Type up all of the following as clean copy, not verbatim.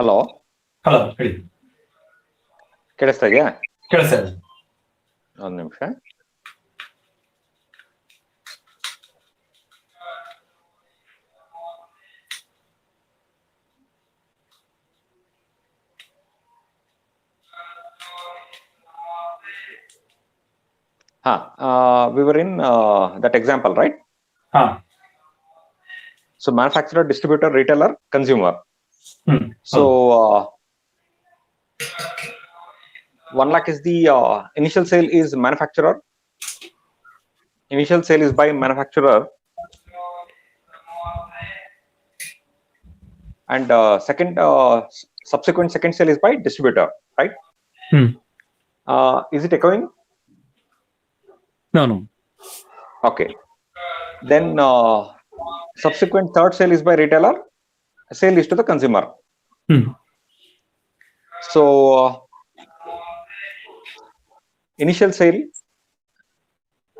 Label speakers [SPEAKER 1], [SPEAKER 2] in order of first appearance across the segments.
[SPEAKER 1] Hello,
[SPEAKER 2] hello ಹೇಳಿ.
[SPEAKER 1] ಕೇಳಿಸ್ತಾ ಇದೆಯಾ?
[SPEAKER 2] ಕೇಳಿಸ್ತಾ ಇದೆ.
[SPEAKER 1] ಒಂದು ನಿಮಿಷ. We were in that example, right?
[SPEAKER 2] ಹಾ.
[SPEAKER 1] So manufacturer, distributor, retailer, consumer. So 1 lakh is the initial sale is manufacturer. Initial sale is by manufacturer, and subsequent second sale is by distributor, right? Is it echoing?
[SPEAKER 2] No.
[SPEAKER 1] Okay. Then subsequent third sale is by retailer. Sale is to the consumer. So initial sale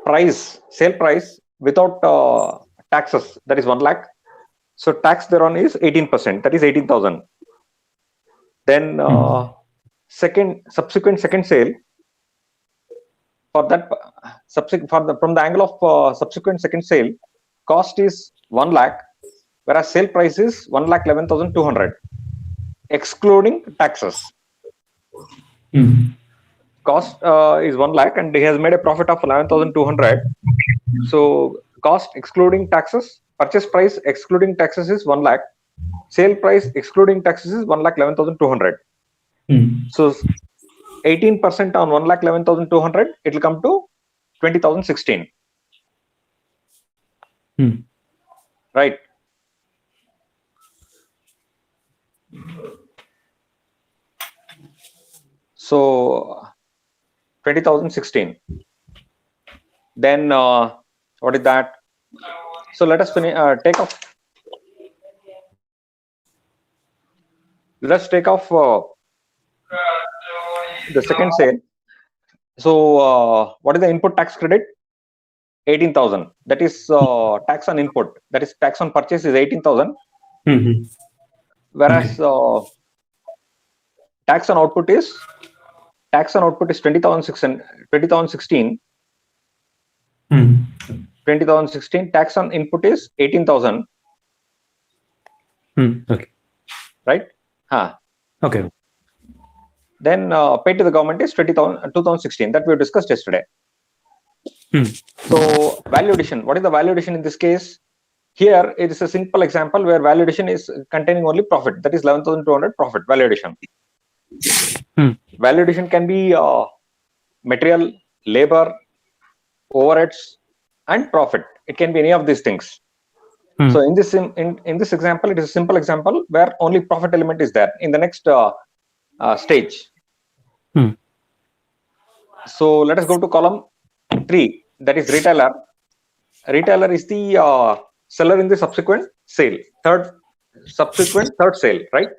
[SPEAKER 1] price without taxes, that is 1 lakh. So tax thereon is 18%, that is 18,000. Then subsequent second sale, for that from the angle of subsequent second sale, cost is 1 lakh, whereas sale price is 1,11,200 excluding taxes. Cost is 1 lakh and he has made a profit of 11,200. So cost excluding taxes, purchase price excluding taxes is 1 lakh, sale price excluding taxes is 1,11,200. So 18% on 1,11,200, it will come to 20,016. Right? So 20,016. Then what is that? So let us take off. Let's take off the second sale. So what is the input tax credit? 18,000. That is tax on input. That is tax on purchase is 18,000. Whereas tax on output is 20,016. 20,016. Tax on input is 18,000.
[SPEAKER 2] Okay.
[SPEAKER 1] Right?
[SPEAKER 2] Okay.
[SPEAKER 1] Then paid to the government is 2016. That we discussed yesterday. So value addition. What is the value addition in this case? Here it is a simple example where value addition is containing only profit. That is 11,200 profit value addition. Value addition can be material, labor, overheads, and profit. It can be any of these things. So in this example, it is a simple example where only profit element is there. In the next stage. So let us go to column 3. That is retailer. Retailer is the seller in the subsequent sale. Third sale, right?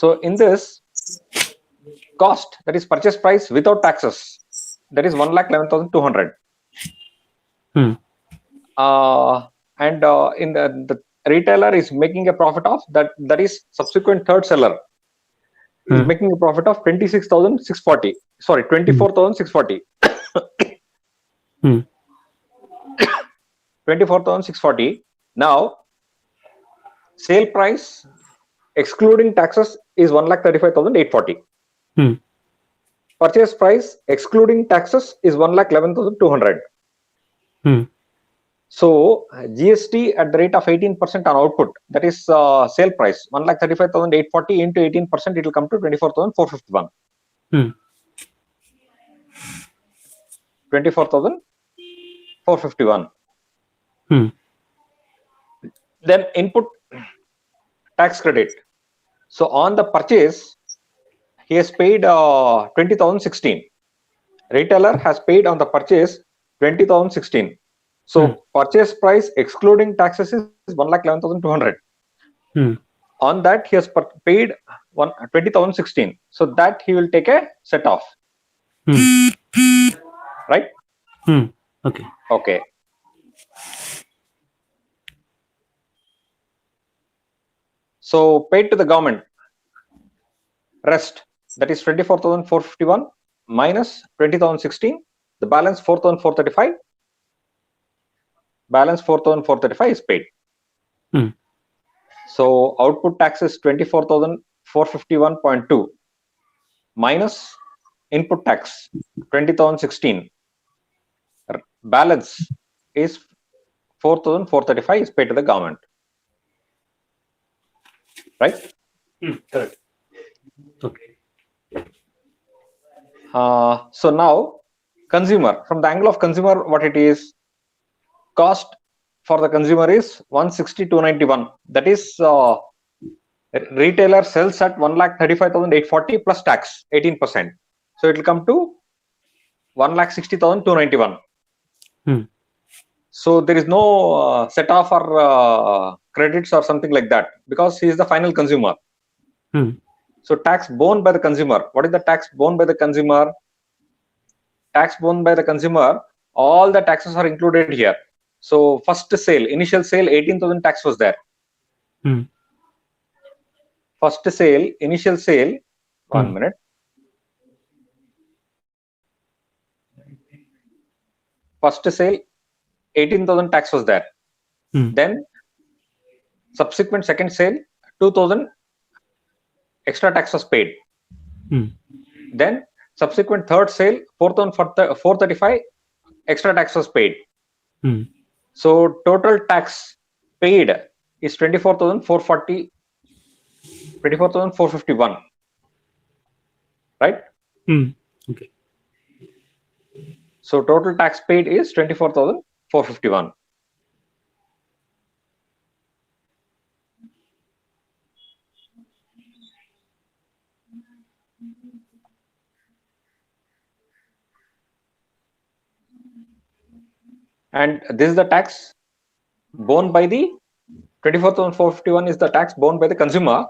[SPEAKER 1] So in this, cost, that is purchase price without taxes, that is 1,11,200. And in the retailer is making a profit of that is subsequent third seller is making a profit of 26,640. Sorry, 24,640. 24,640. Now sale price excluding taxes is 1,35,840. Purchase price excluding taxes is 1,11,200. So GST at the rate of 18% on output, that is sale price 1,35,840 into 18%, it will come to 24,451. 24,451. Then input tax credit. So on the purchase, he has paid 20,016. Retailer has paid on the purchase 20,016. So purchase price excluding taxes is 1,11,200. On that he has paid 20,016. So that he will take a set off. Right? Okay. So paid to the government, rest, that is 24,451 minus 20,016, the balance 4,435. Balance 4,435 is paid. So output tax is 24,451.2 minus input tax 20,016. Balance is 4,435 is paid to the government. Right?
[SPEAKER 2] Correct. Okay.
[SPEAKER 1] So now consumer, from the angle of consumer, what it is, cost for the consumer is 160,291. That is retailer sells at 1,35,840 plus tax 18%. So it will come to 1,60,291. So there is no set off or credits or something like that because he is the final consumer. So tax borne by the consumer. What is the tax borne by the consumer? Tax borne by the consumer, all the taxes are included here. So first sale, initial sale, 18,000 tax was there. First sale, initial sale, 1 minute. First sale, 18,000 tax was there. Then subsequent second sale, 2,000 extra tax was paid. Then subsequent third sale, 4,435 extra tax was paid. So total tax paid is 24,451. Right?
[SPEAKER 2] Okay.
[SPEAKER 1] So total tax paid is 24,451. And this is the tax borne by the 24,451 is the tax borne by the consumer.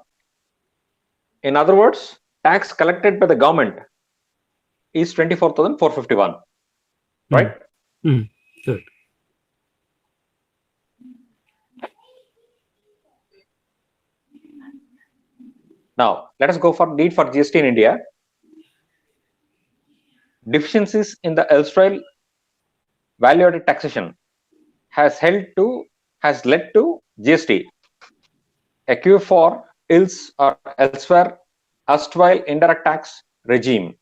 [SPEAKER 1] In other words, tax collected by the government is 24,451. Right?
[SPEAKER 2] Good.
[SPEAKER 1] Now, let us go for need for GST in India. Deficiencies in the erstwhile value-added taxation has led to GST. A cure for ills or elsewhere erstwhile indirect tax regime.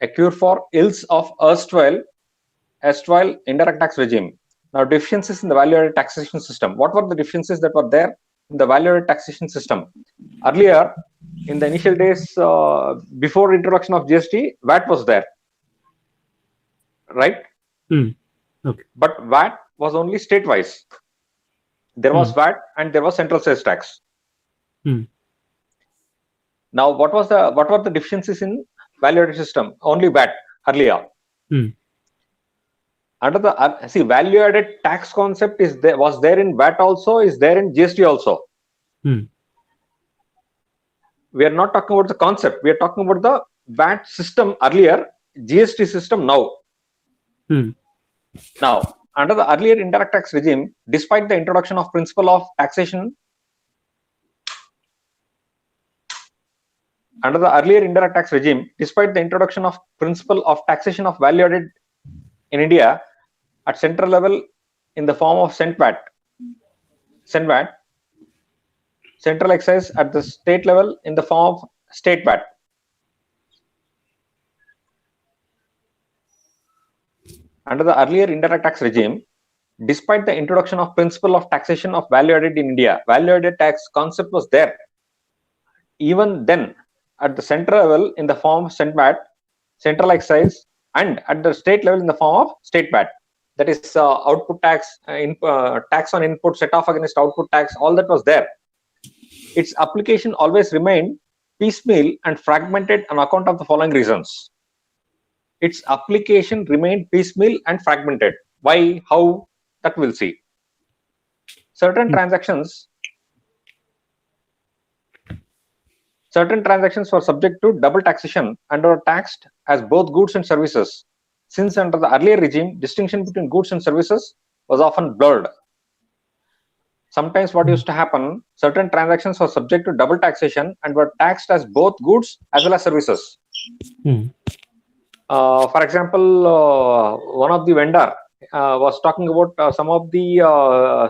[SPEAKER 1] A cure for ills of erstwhile indirect tax regime. Now, deficiencies in the value-added taxation system. What were the deficiencies that were there in the value-added taxation system? Earlier, in the initial days before introduction of GST, VAT was there. Right?
[SPEAKER 2] Okay.
[SPEAKER 1] But VAT was only state-wise. There was VAT and there was central sales tax. Now, what were the deficiencies in value-added system? Only VAT earlier. Under the value-added tax concept was there in VAT also, is there in GST also. We are not talking about the concept. We are talking about the VAT system earlier, GST system now. Now, under the earlier indirect tax regime, despite the introduction of principle of taxation, under the earlier indirect tax regime, despite the introduction of principle of taxation of value added in India at central level in the form of CENVAT, central excise at the state level in the form of state VAT. Under the earlier indirect tax regime, despite the introduction of principle of taxation of value added in India, value added tax concept was there. Even then, at the central level in the form of CENVAT, central excise, and at the state level in the form of state VAT. That is output tax, tax on input set off against output tax, all that was there. Its application always remained piecemeal and fragmented on account of the following reasons. Its application remained piecemeal and fragmented. Why? How? That we'll see. Certain transactions were subject to double taxation and were taxed as both goods and services. Since under the earlier regime, distinction between goods and services was often blurred. sometimes what used to happen, certain transactions were subject to double taxation and were taxed as both goods as well as services. For example, one of the vendor was talking about some of the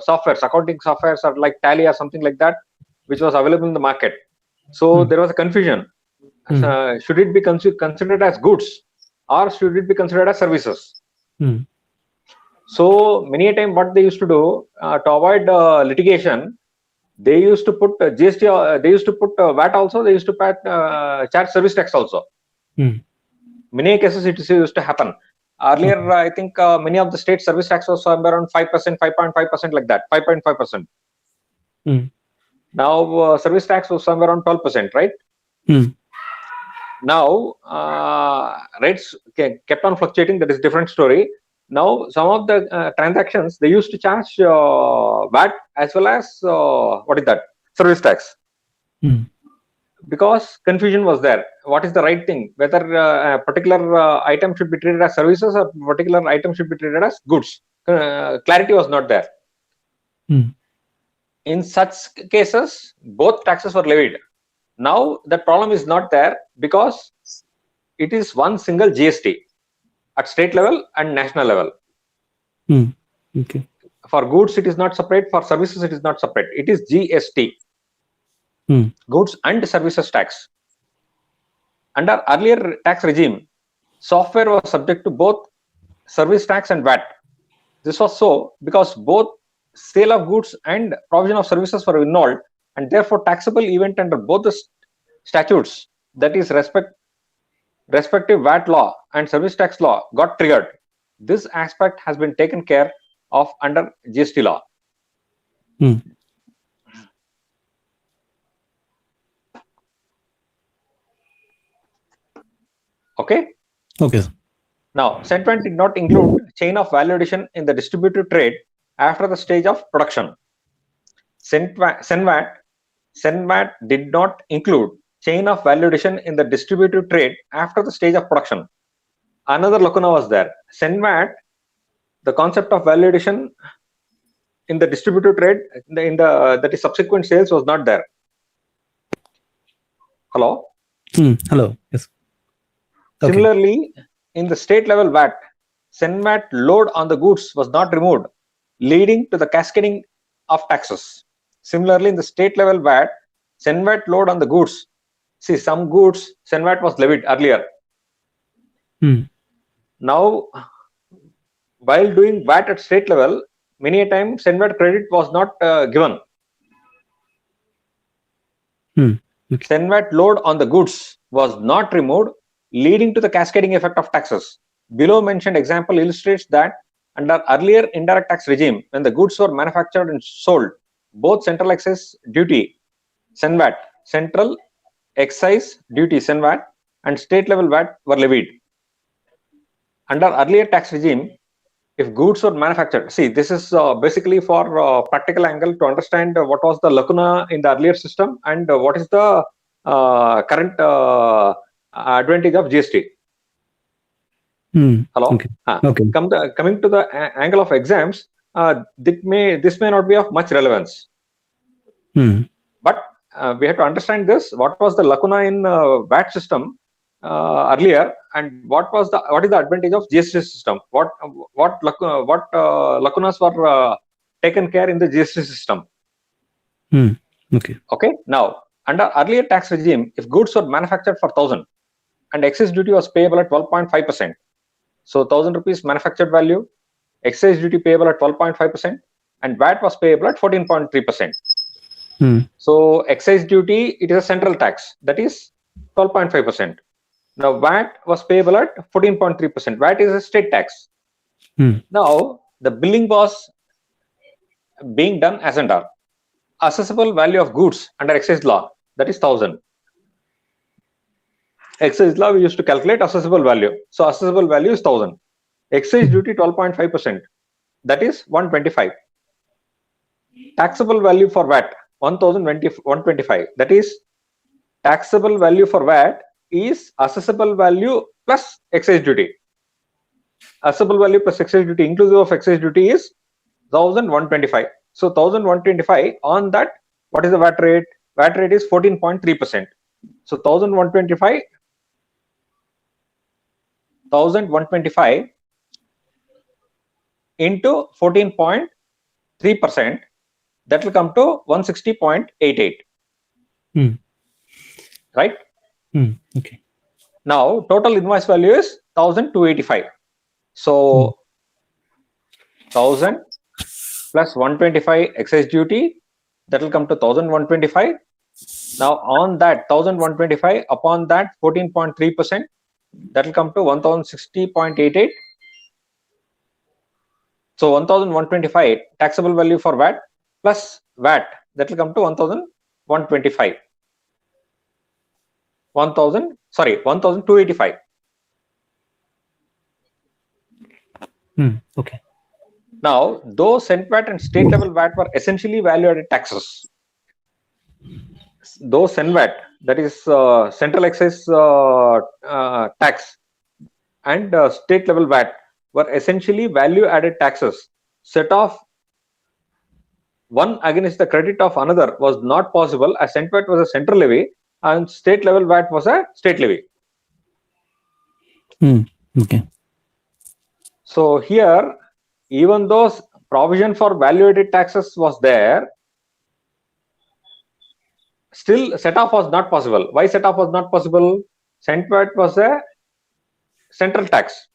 [SPEAKER 1] softwares, accounting softwares are like Tally or something like that, which was available in the market. So there was a confusion. Should it be considered as goods or should it be considered as services? So many a time what they used to do to avoid litigation, they used to put GST, they used to put VAT also, they used to charge service tax also. Many cases it used to happen. Earlier, I think many of the state service tax was somewhere around 5%, 5.5% like that, 5.5%. Now service tax was somewhere around 12%, right? Now rates kept on fluctuating. That is different story. Now some of the transactions they used to charge VAT as well as what is that, service tax. Because confusion was there. What is the right thing? Whether a particular item should be treated as services or particular item should be treated as goods. Clarity was not there. In such cases, both taxes were levied. Now that problem is not there because it is one single GST at state level and national level.
[SPEAKER 2] Okay.
[SPEAKER 1] For goods, it is not separate. For services, it is not separate. It is GST. Goods and services tax. Under earlier tax regime, software was subject to both service tax and VAT. This was so because both sale of goods and provision of services were involved, and therefore taxable event under both the statutes, that is respective VAT law and service tax law, got triggered. This aspect has been taken care of under GST law. Okay. Now, CENVAT did not include chain of value addition in the distributive trade after the stage of production. CENVAT did not include chain of value addition in the distributive trade after the stage of production. Another lacuna was there. CENVAT, the concept of value addition in the distributive trade, that is subsequent sales, was not there. Hello?
[SPEAKER 2] Hello. Yes. Okay.
[SPEAKER 1] Similarly, in the state level VAT, CENVAT load on the goods was not removed, leading to the cascading of taxes. Similarly, in the state level VAT, CENVAT load on the goods. See, some goods, CENVAT was levied earlier. Now, while doing VAT at state level, many a time CENVAT credit was not given. CENVAT load on the goods was not removed, leading to the cascading effect of taxes. Below mentioned example illustrates that under earlier indirect tax regime, when the goods were manufactured and sold, both central excise duty CENVAT, central excise duty CENVAT, and state level VAT were levied. Under earlier tax regime, if goods were manufactured, see, this is basically for practical angle to understand what was the lacuna in the earlier system and what is the current advantage of GST. Hello.
[SPEAKER 2] Okay.
[SPEAKER 1] Coming to the angle of exams, this may not be of much relevance. But we have to understand this. What was the lacuna in VAT system earlier, and what is the advantage of GST system? What lacunas were taken care in the GST system? Okay. Now, under earlier tax regime, if goods were manufactured for 1,000 and excise duty was payable at 12.5%, so 1,000 rupees manufactured value, excise duty payable at 12.5%, and VAT was payable at 14.3%. So excise duty, it is a central tax, that is 12.5%. Now VAT was payable at 14.3%. VAT is a state tax. Now the billing was being done as under assessable value of goods under excise law, that is 1,000. Excise law we used to calculate assessable value. So assessable value is 1,000. Excise duty 12.5%, that is 125. Taxable value for VAT 125. That is taxable value for VAT is assessable value plus excise duty. Assessable value plus excise duty inclusive of excise duty is 1,125. So 1125 on that. What is the VAT rate? VAT rate is 14.3%. So 1125 into 14.3%, that will come to 160.88. Right?
[SPEAKER 2] Okay.
[SPEAKER 1] Now total invoice value is 1285. So 1000 plus 125 excise duty, that will come to 1125. Now on that 1125 upon that 14.3%, that will come to 1060.88. So 1125 taxable value for VAT plus VAT, that will come to 1125. 1285.
[SPEAKER 2] Okay.
[SPEAKER 1] Now, though cent VAT and state level VAT were essentially value added taxes, though cent VAT, that is central excise tax, and state level VAT were essentially value added taxes, set off one against the credit of another was not possible, as cent VAT was a central levy and state level VAT was a state levy.
[SPEAKER 2] Okay.
[SPEAKER 1] So here, even though provision for value added taxes was there, still set off was not possible. Why set off was not possible? Cent VAT was a central tax,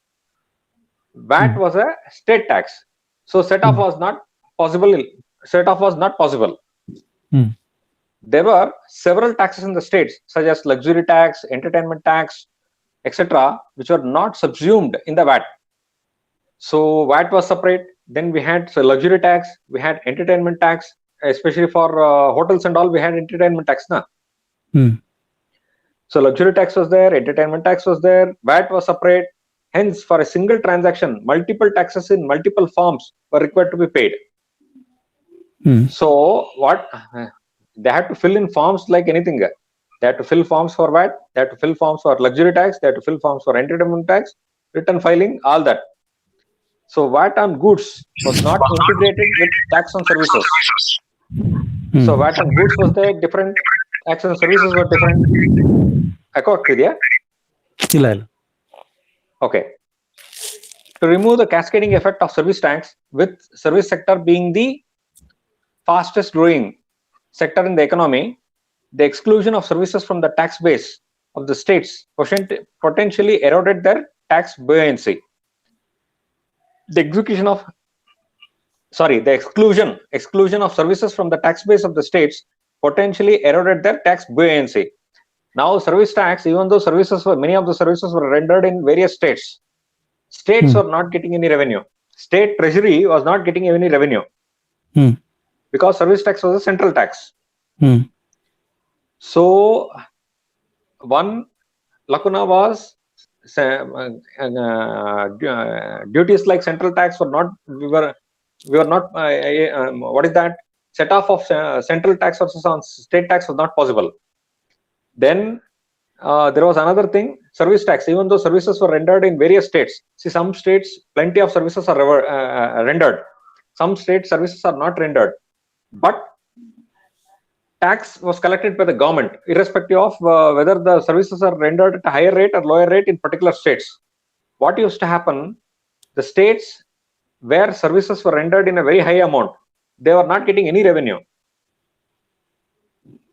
[SPEAKER 1] VAT was a state tax, so set off was not possible. Set off was not possible. There were several taxes in the states, such as luxury tax, entertainment tax, etc., which were not subsumed in the VAT. So VAT was separate. Then we had luxury tax, we had entertainment tax, especially for hotels and all. We had entertainment tax, na. So luxury tax was there, entertainment tax was there, VAT was separate. Hence, for a single transaction, multiple taxes in multiple forms were required to be paid. So what they had to fill in forms like anything. They had to fill forms for VAT, they had to fill forms for luxury tax, they had to fill forms for entertainment tax, return filing, all that. So VAT on goods was not integrated with tax on services. So VAT on goods was there, different. Tax on services were different. Accord clear? Okay. To remove the cascading effect of service tax, with service sector being the fastest growing sector in the economy, the exclusion of services from the tax base of the states potentially eroded their tax buoyancy. The exclusion of services from the tax base of the states potentially eroded their tax buoyancy. Now, service tax, even though many of the services were rendered in various states, were not getting any revenue. State treasury was not getting any revenue because service tax was a central tax. So, one lacuna was duties like central tax were not. We were not. What is that? Set off of central tax versus on state tax was not possible. Then there was another thing, service tax. Even though services were rendered in various states, see, some states plenty of services are rendered. Some state services are not rendered, but tax was collected by the government, irrespective of whether the services are rendered at a higher rate or lower rate in particular states. What used to happen? The states where services were rendered in a very high amount, they were not getting any revenue.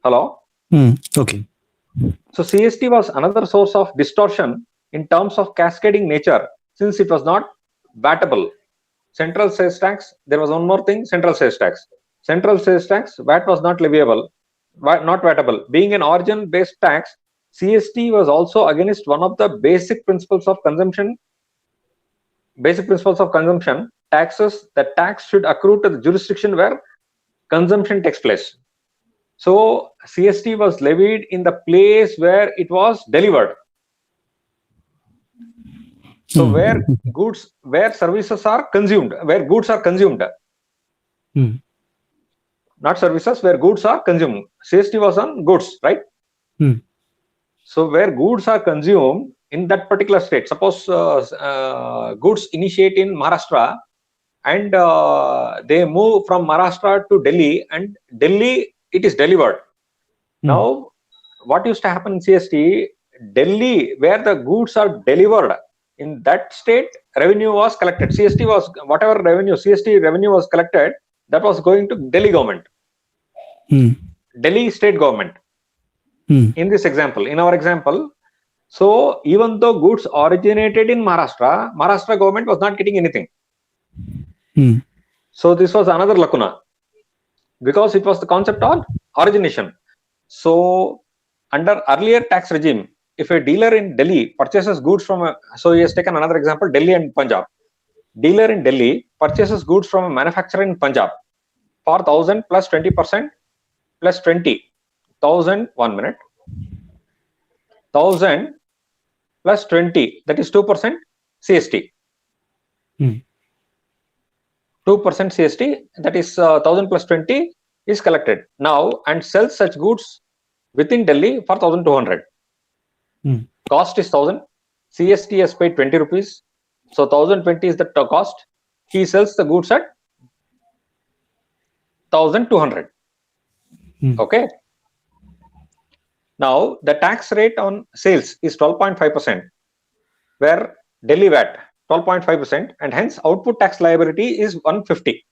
[SPEAKER 1] Hello?
[SPEAKER 2] Okay.
[SPEAKER 1] So CST was another source of distortion in terms of cascading nature, since it was not VATable. Central sales tax, there was one more thing, central sales tax. Central sales tax, VAT was not leviable, not VATable. Being an origin-based tax, CST was also against one of the basic principles of consumption. Taxes, the tax should accrue to the jurisdiction where consumption takes place. So CST was levied in the place where it was delivered. So where services are consumed, where goods are consumed. Not services, where goods are consumed. CST was on goods, right? So where goods are consumed in that particular state, suppose goods initiate in Maharashtra and they move from Maharashtra to Delhi, and Delhi it is delivered. Now, what used to happen in CST, Delhi, where the goods are delivered, in that state, revenue was collected. CST was, whatever revenue, CST revenue was collected, that was going to Delhi government, Delhi state government. In this example, in our example, so even though goods originated in Maharashtra, Maharashtra government was not getting anything. So this was another lacuna, because it was the concept on origination. So under earlier tax regime, if a dealer in Delhi purchases goods from so he has taken another example, Delhi and Punjab. Dealer in Delhi purchases goods from a manufacturer in Punjab for 1,000 plus 20% plus 20,000, 1 minute, 1,000 plus 20, that is 2% CST. 2% CST, that is 1,000 plus 20 is collected now, and sells such goods within Delhi for 1,200. Cost is 1,000. CST has paid 20 rupees. So 1,020 is the cost. He sells the goods at 1,200. Okay. Now the tax rate on sales is 12.5%, where Delhi VAT 12.5%, and hence output tax liability is 150.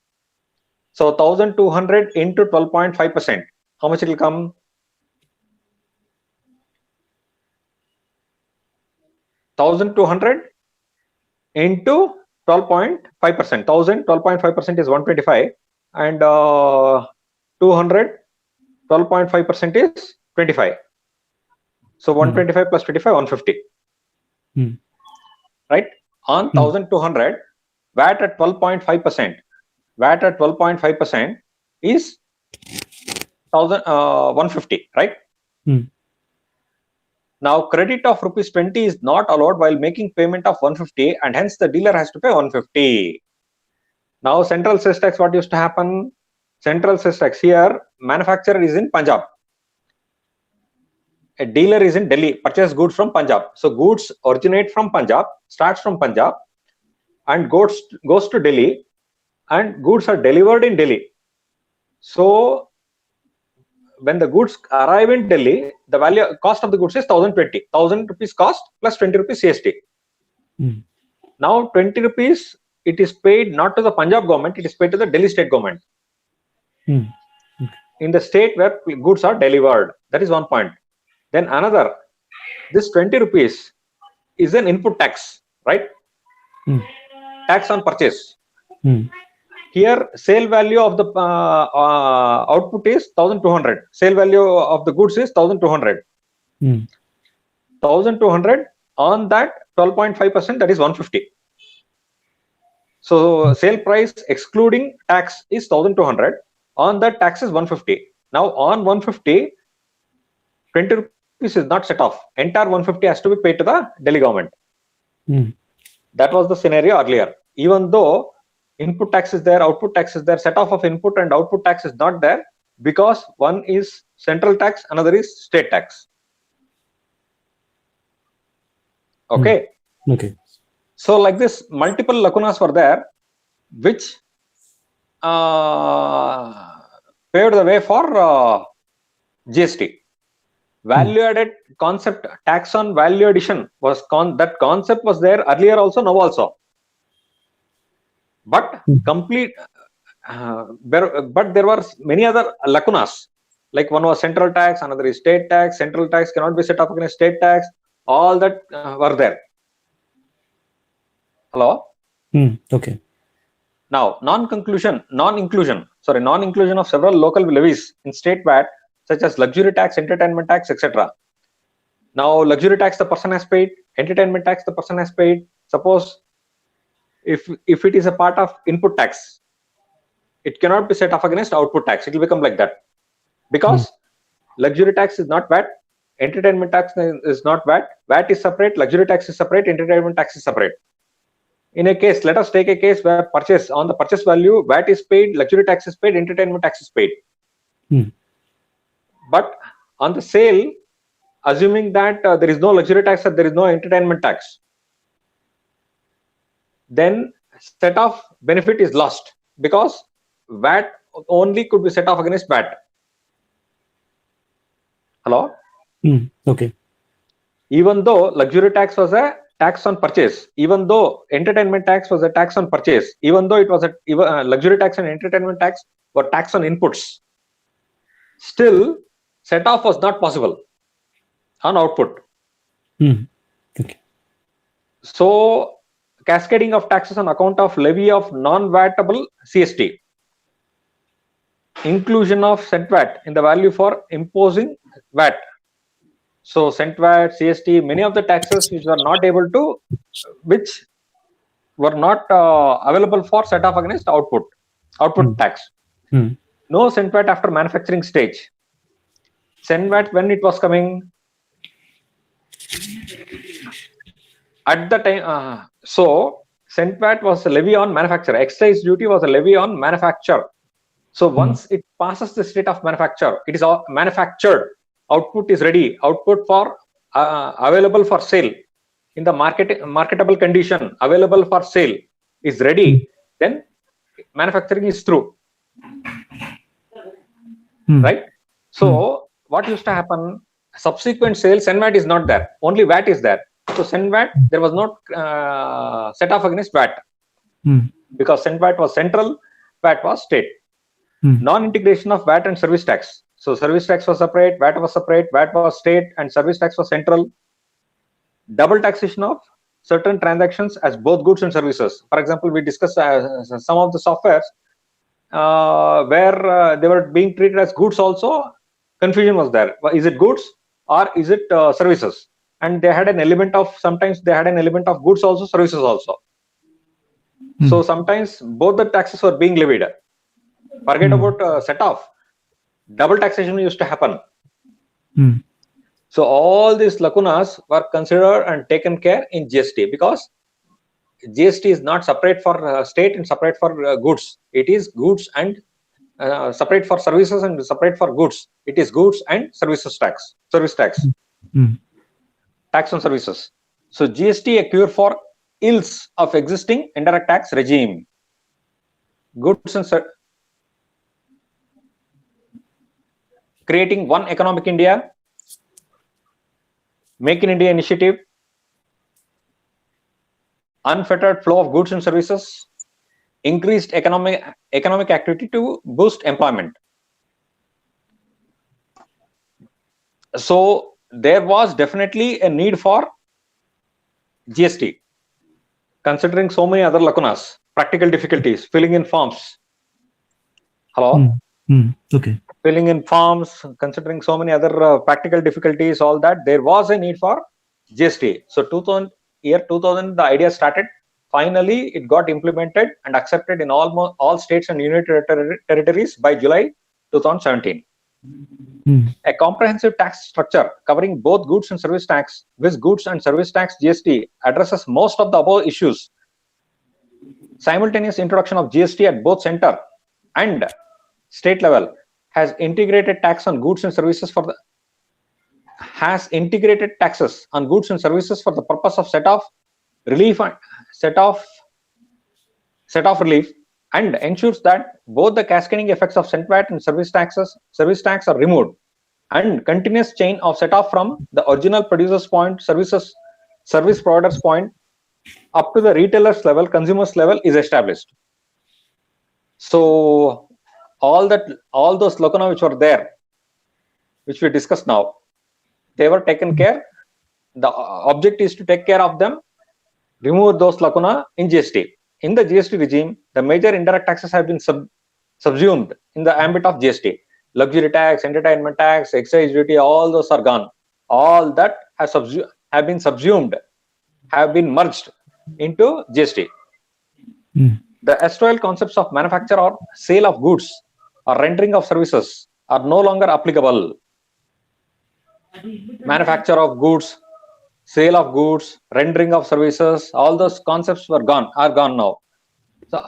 [SPEAKER 1] So 1,200 into 12.5%. How much it will come? 1,200 into 12.5%. 1,000, 12.5% is 125, and 200, 12.5% is 25. So 125 plus 25, 150. Right? On 1,200, VAT at 12.5%. VAT at 12.5% is 150, right? Now, credit of rupees 20 is not allowed while making payment of 150, and hence the dealer has to pay 150. Now, central sales tax, what used to happen? Central sales tax here, manufacturer is in Punjab. A dealer is in Delhi, purchase goods from Punjab. So, goods originate from Punjab, starts from Punjab, and goes to Delhi, and goods are delivered in Delhi. So, when the goods arrive in Delhi, the cost of the goods is 1,020. 1,000 rupees cost plus 20 rupees CST. Now 20 rupees, it is paid not to the Punjab government, it is paid to the Delhi state government. In the state where goods are delivered. That is one point. Then another, this 20 rupees is an input tax, right? Tax on purchase. Here, sale value of the output is 1,200. Sale value of the goods is 1,200. 1,200 on that 12.5%, that is 150. So, sale price excluding tax is 1,200. On that, tax is 150. Now, on 150, 20 rupees is not set off. Entire 150 has to be paid to the Delhi government. That was the scenario earlier. Even though input tax is there, output tax is there, set off of input and output tax is not there, because one is central tax, another is state tax. Okay.
[SPEAKER 2] Okay.
[SPEAKER 1] So like this, multiple lacunas were there, which paved the way for GST. Value added concept, tax on value addition was that concept was there earlier also, now also. But complete, but there were many other lacunas. Like one was central tax, another is state tax. Central tax cannot be set off against state tax. All that were there. Hello.
[SPEAKER 2] Okay.
[SPEAKER 1] Now, non-inclusion of several local levies in state VAT, such as luxury tax, entertainment tax, etc. Now, luxury tax the person has paid, entertainment tax the person has paid. Suppose if it is a part of input tax, it cannot be set off against output tax. It will become like that, because luxury tax is not VAT, entertainment tax is not VAT. VAT is separate, luxury tax is separate, entertainment tax is separate. In a case, let us take a case where on the purchase value, VAT is paid, luxury tax is paid, entertainment tax is paid. But on the sale, assuming that there is no luxury tax or there is no entertainment tax, then set off benefit is lost because VAT only could be set off against VAT. Hello?
[SPEAKER 2] Okay.
[SPEAKER 1] Even though luxury tax was a tax on purchase, even though entertainment tax was a tax on purchase, even though it was a luxury tax and entertainment tax were tax on inputs, still set off was not possible on output.
[SPEAKER 2] Okay.
[SPEAKER 1] So cascading of taxes on account of levy of non-vatable CST, inclusion of cent VAT in the value for imposing VAT. So cent VAT, CST, many of the taxes which were not able to, which were not available for set off against output tax. No cent VAT after manufacturing stage. Cent VAT when it was coming at the time. So cent VAT was a levy on manufacture. Excise duty was a levy on manufacture. So once it passes the state of manufacture, it is all manufactured. Output is ready. Output for available for sale in the marketable condition, available for sale is ready. Then manufacturing is through. Right? So what used to happen? Subsequent sales, cent VAT is not there. Only VAT is there. So cent VAT, there was not set off against VAT because cent VAT was central, VAT was state. Non-integration of VAT and service tax. So service tax was separate, VAT was separate, VAT was state, and service tax was central. Double taxation of certain transactions as both goods and services. For example, we discussed some of the softwares where they were being treated as goods also. Confusion was there. Is it goods or is it services? And they had an element of, sometimes they had an element of goods also, services also. So sometimes both the taxes were being levied. Forget about set off. Double taxation used to happen. So all these lacunas were considered and taken care in GST because GST is not separate for state and separate for goods. It is goods and separate for services and separate for goods. It is goods and services tax, service tax, tax on services. So GST a cure for ills of existing indirect tax regime. Goods and creating one economic India, Make in India initiative, unfettered flow of goods and services, increased economic activity to boost employment. So there was definitely a need for GST, considering so many other lacunas, practical difficulties, filling in forms. Hello?
[SPEAKER 2] Okay.
[SPEAKER 1] Filling in forms, considering so many other practical difficulties, all that, there was a need for GST. So 2000, the idea started. Finally, it got implemented and accepted in almost all states and union territories by July 2017. A comprehensive tax structure covering both goods and service tax, with goods and service tax GST, addresses most of the above issues. Simultaneous introduction of GST at both center and state level has integrated tax on goods and services for the purpose of set off relief and ensures that both the cascading effects of cent VAT and service tax are removed, and continuous chain of set off from the original producer's point, service provider's point, up to the retailer's level, consumer's level is established. So all those lacuna which were there, which we discussed now, they were taken care. The object is to take care of them, remove those lacuna in GST. In the GST regime, the major indirect taxes have been subsumed in the ambit of GST. Luxury tax, entertainment tax, excise duty, all those are gone. All that have been subsumed, have been merged into GST. The erstwhile concepts of manufacture or sale of goods or rendering of services are no longer applicable. Manufacture of goods, sale of goods, rendering of services, all those concepts are gone now. So,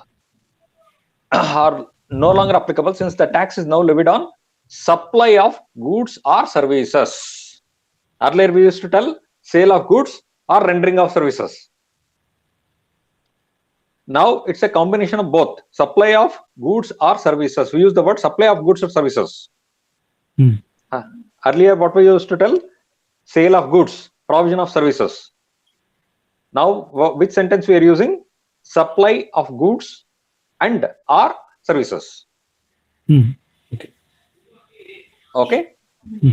[SPEAKER 1] are no longer applicable since the tax is now levied on supply of goods or services. Earlier we used to tell sale of goods or rendering of services. Now it's a combination of both supply of goods or services. We use the word supply of goods or services.
[SPEAKER 2] Hmm.
[SPEAKER 1] Earlier, what we used to tell, sale of goods, provision of services. Now, which sentence we are using? Supply of goods and or services.
[SPEAKER 2] Hmm. Okay.
[SPEAKER 1] Okay.
[SPEAKER 2] Hmm.